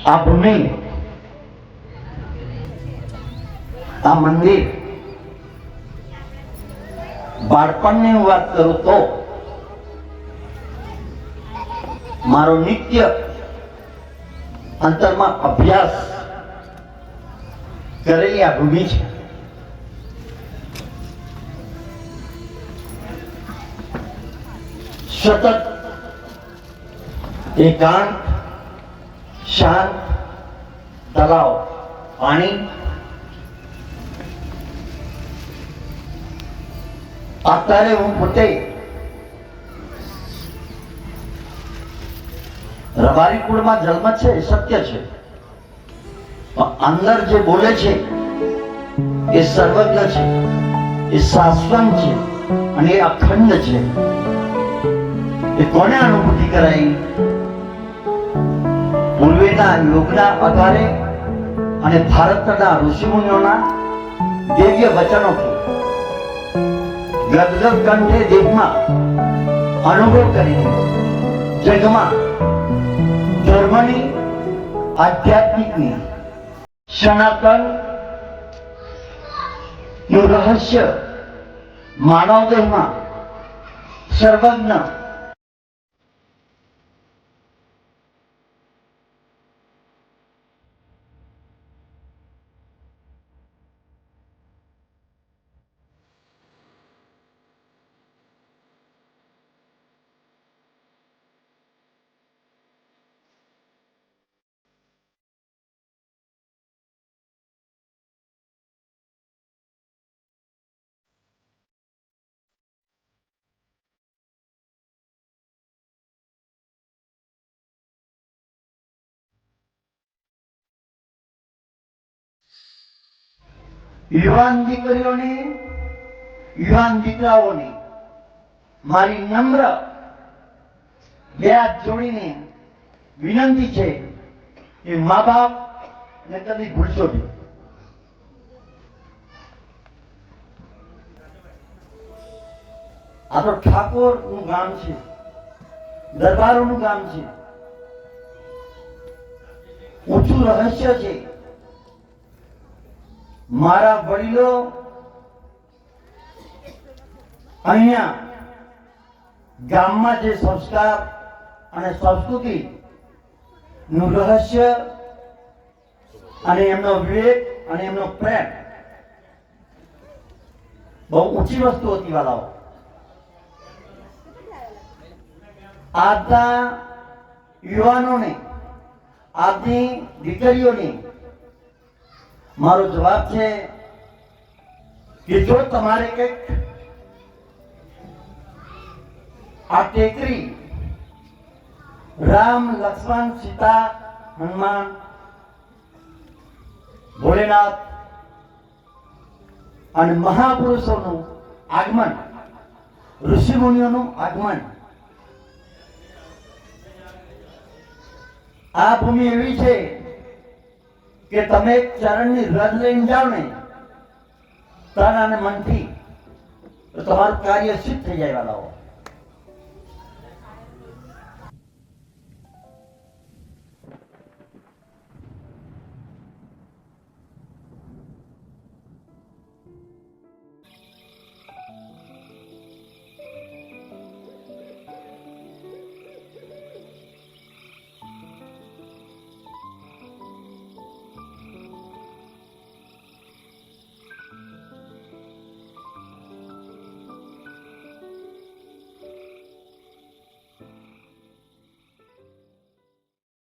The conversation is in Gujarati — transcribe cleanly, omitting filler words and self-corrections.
આ ભૂમિ, આ મંદિર, બાળપણની હું વાત કરું તો મારો નિત્ય અંતરમાં અભ્યાસ કરેલી આ ભૂમિ છે. સતત એકાંત, શાંત, તળાવ, પાણી, અત્યારે હું પોતે રબારી કુળમાં જન્મ છે, સત્ય છે, પણ અંદર જે બોલે છે એ સર્વજ્ઞ છે, એ શાશ્વત છે અને એ અખંડ છે. એ કોને અનુભૂતિ કરાઈ? પૂર્વેના યોગના આધારે અને ભારતના ઋષિમુનિઓના દિવ્ય વચનોથી ગદગદ કંઠે દેહમાં અનુભવ કરીને જગમાં ધર્મની, આધ્યાત્મિકની, સનાતન નું રહસ્ય માનવ દેહમાં સર્વજ્ઞ યુવાન દીકરીઓને, યુવાન દીકરાઓને મારી નમ્ર બે હાથ જોડીને વિનંતી છે કે મા બાપ ને કદી ભૂલશો નહીં. આ તો ઠાકોર નું ગામ છે, દરબારોનું ગામ છે, ઊંચું રહસ્ય છે. મારા વડીલો અહીંયા ગામમાં જે સંસ્કાર અને સંસ્કૃતિ નું રહસ્ય અને એમનો વિવેક અને એમનો પ્રેમ બહુ ઊંચી વસ્તુ હતી. વાલાઓ, આજના યુવાનોને, આજની દીકરીઓને મારો જવાબ છે કે જો તમારે કંઈક આ ટેકરી રામ, લક્ષ્મણ, સીતા, હનુમાન, ભોલેનાથ અને મહાપુરુષોનું આગમન, ઋષિમુનિઓનું આગમન, આ ભૂમિ એવી છે કે તમે ચરણની રજ લઈને જાઓ ને તન અને મનથી તો તમારું કાર્ય સિદ્ધ થઈ જાય. વાલાઓ,